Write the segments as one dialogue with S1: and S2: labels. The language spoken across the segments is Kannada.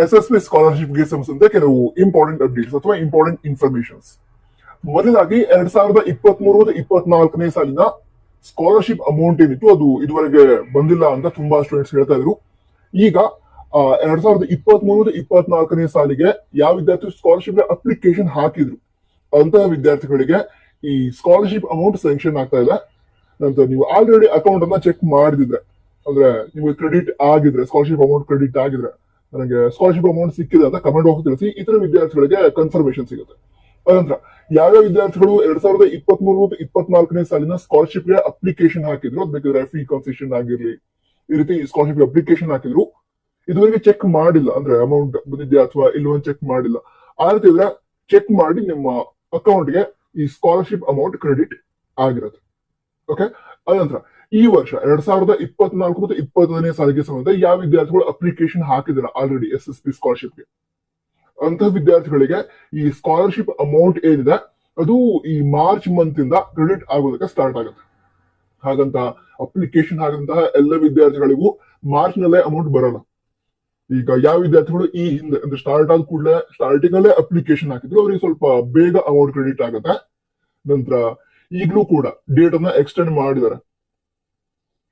S1: SSP ಸ್ಕಾಲರ್ಶಿಪ್ಗೆ ಸಂಬಂಧಿಸಿದಂತೆ ಕೆಲವು ಇಂಪಾರ್ಟೆಂಟ್ ಅಪ್ಡೇಟ್ಸ್ ಅಥವಾ ಇಂಪಾರ್ಟೆಂಟ್ ಇನ್ಫಾರ್ಮೇಶನ್ಸ್. ಮೊದಲಾಗಿ 2023-24ನೇ ಸಾಲಿನ ಸ್ಕಾಲರ್ಶಿಪ್ ಅಮೌಂಟ್ ಏನಿತ್ತು ಅದು ಇದುವರೆಗೆ ಬಂದಿಲ್ಲ ಅಂತ ತುಂಬಾ ಸ್ಟೂಡೆಂಟ್ಸ್ ಹೇಳ್ತಾ ಇದ್ರು. ಈಗ 2023-24ನೇ ಸಾಲಿಗೆ ಯಾವ ವಿದ್ಯಾರ್ಥಿ ಸ್ಕಾಲರ್ಶಿಪ್ ಅಪ್ಲಿಕೇಶನ್ ಹಾಕಿದ್ರು ಅಂತಹ ವಿದ್ಯಾರ್ಥಿಗಳಿಗೆ ಈ ಸ್ಕಾಲರ್ಶಿಪ್ ಅಮೌಂಟ್ ಸ್ಯಾಂಕ್ಷನ್ ಆಗ್ತಾ ಇದೆ. ನಂತರ ನೀವು ಆಲ್ರೆಡಿ ಅಕೌಂಟ್ ಅನ್ನ ಚೆಕ್ ಮಾಡಿದ್ರೆ, ಅಂದ್ರೆ ನಿಮಗೆ ಕ್ರೆಡಿಟ್ ಆಗಿದ್ರೆ, ಸ್ಕಾಲರ್ಶಿಪ್ ಅಮೌಂಟ್ ಕ್ರೆಡಿಟ್ ಆಗಿದ್ರೆ, ನನಗೆ ಸ್ಕಾಲರ್ಶಿಪ್ ಅಮೌಂಟ್ ಸಿಕ್ಕಿದೆ ಅಂತ ಕಮೆಂಟ್ ಬಾಕ್ಸ್ ತಿಳಿಸಿ. ಇತರ ವಿದ್ಯಾರ್ಥಿಗಳಿಗೆ ಕನ್ಫರ್ಮೇಶನ್ ಸಿಗುತ್ತೆ. ಅನಂತರ ಯಾವ್ಯಾವ ವಿದ್ಯಾರ್ಥಿಗಳು 2023-24ನೇ ಸಾಲಿನ ಸ್ಕಾಲರ್ಶಿಪ್ ಗೆ ಅಪ್ಲಿಕೇಶನ್ ಹಾಕಿದ್ರು, ಅದ್ ಬೇಕಿದ್ರೆ ಫೀ ಕನ್ಸೆಷನ್ ಆಗಿರ್ಲಿ, ಈ ರೀತಿ ಸ್ಕಾಲರ್ಶಿಪ್ ಅಪ್ಲಿಕೇಶನ್ ಹಾಕಿದ್ರು, ಇದುವರೆಗೆ ಚೆಕ್ ಮಾಡಿಲ್ಲ, ಅಂದ್ರೆ ಅಮೌಂಟ್ ಬಂದಿದ್ಯಾ ಅಥವಾ ಇಲ್ವ ಚೆಕ್ ಮಾಡಿಲ್ಲ, ಆ ರೀತಿ ಇದ್ರೆ ಚೆಕ್ ಮಾಡಿ ನಿಮ್ಮ ಅಕೌಂಟ್ಗೆ ಈ ಸ್ಕಾಲರ್ಶಿಪ್ ಅಮೌಂಟ್ ಕ್ರೆಡಿಟ್ ಆಗಿರುತ್ತೆ. ಓಕೆ. ಅನಂತರ ಈ ವರ್ಷ 2024-25ನೇ ಸಾಲಿಗೆ ಸಂಬಂಧ ಯಾವ ವಿದ್ಯಾರ್ಥಿಗಳು ಅಪ್ಲಿಕೇಶನ್ ಹಾಕಿದಾರೆ ಆಲ್ರೆಡಿ SSP ಸ್ಕಾಲರ್ಶಿಪ್ಗೆ, ಅಂತಹ ವಿದ್ಯಾರ್ಥಿಗಳಿಗೆ ಈ ಸ್ಕಾಲರ್ಶಿಪ್ ಅಮೌಂಟ್ ಏನಿದೆ ಅದು ಈ ಮಾರ್ಚ್ ಮಂತ್ ಇಂದ ಕ್ರೆಡಿಟ್ ಆಗೋದಕ್ಕೆ ಸ್ಟಾರ್ಟ್ ಆಗುತ್ತೆ. ಹಾಗಂತ ಅಪ್ಲಿಕೇಶನ್ ಹಾಕಂತಹ ಎಲ್ಲ ವಿದ್ಯಾರ್ಥಿಗಳಿಗೂ ಮಾರ್ಚ್ ನಲ್ಲೇ ಅಮೌಂಟ್ ಬರಲ್ಲ. ಈಗ ಯಾವ ವಿದ್ಯಾರ್ಥಿಗಳು ಈ ಹಿಂದೆ ಅಂದ್ರೆ ಸ್ಟಾರ್ಟ್ ಆದ ಕೂಡಲೇ ಸ್ಟಾರ್ಟಿಂಗ್ ಅಲ್ಲೇ ಅಪ್ಲಿಕೇಶನ್ ಹಾಕಿದ್ರು ಅವ್ರಿಗೆ ಸ್ವಲ್ಪ ಬೇಗ ಅಮೌಂಟ್ ಕ್ರೆಡಿಟ್ ಆಗುತ್ತೆ. ನಂತರ ಈಗಲೂ ಕೂಡ ಡೇಟ್ ಅನ್ನ ಎಕ್ಸ್ಟೆಂಡ್ ಮಾಡಿದ್ದಾರೆ.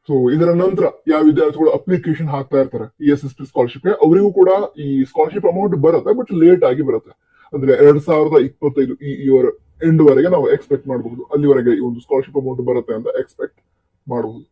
S1: ಸೊ ಇದರ ನಂತರ ಯಾವ ವಿದ್ಯಾರ್ಥಿಗಳು ಅಪ್ಲಿಕೇಶನ್ ಹಾಕ್ತಾ ಇರ್ತಾರೆ ಈ SSP ಸ್ಕಾಲರ್ಶಿಪ್ ಗೆ, ಅವರಿಗೂ ಕೂಡ ಈ ಸ್ಕಾಲರ್ಶಿಪ್ ಅಮೌಂಟ್ ಬರುತ್ತೆ, ಬಟ್ ಲೇಟ್ ಆಗಿ ಬರುತ್ತೆ. ಅಂದ್ರೆ 2025 ಈ ಇಯರ್ ಎಂಡ್ ವರೆಗೆ ನಾವು ಎಕ್ಸ್ಪೆಕ್ಟ್ ಮಾಡಬಹುದು, ಅಲ್ಲಿವರೆಗೆ ಈ ಒಂದು ಸ್ಕಾಲರ್ಶಿಪ್ ಅಮೌಂಟ್ ಬರುತ್ತೆ ಅಂತ ಎಕ್ಸ್ಪೆಕ್ಟ್ ಮಾಡಬಹುದು.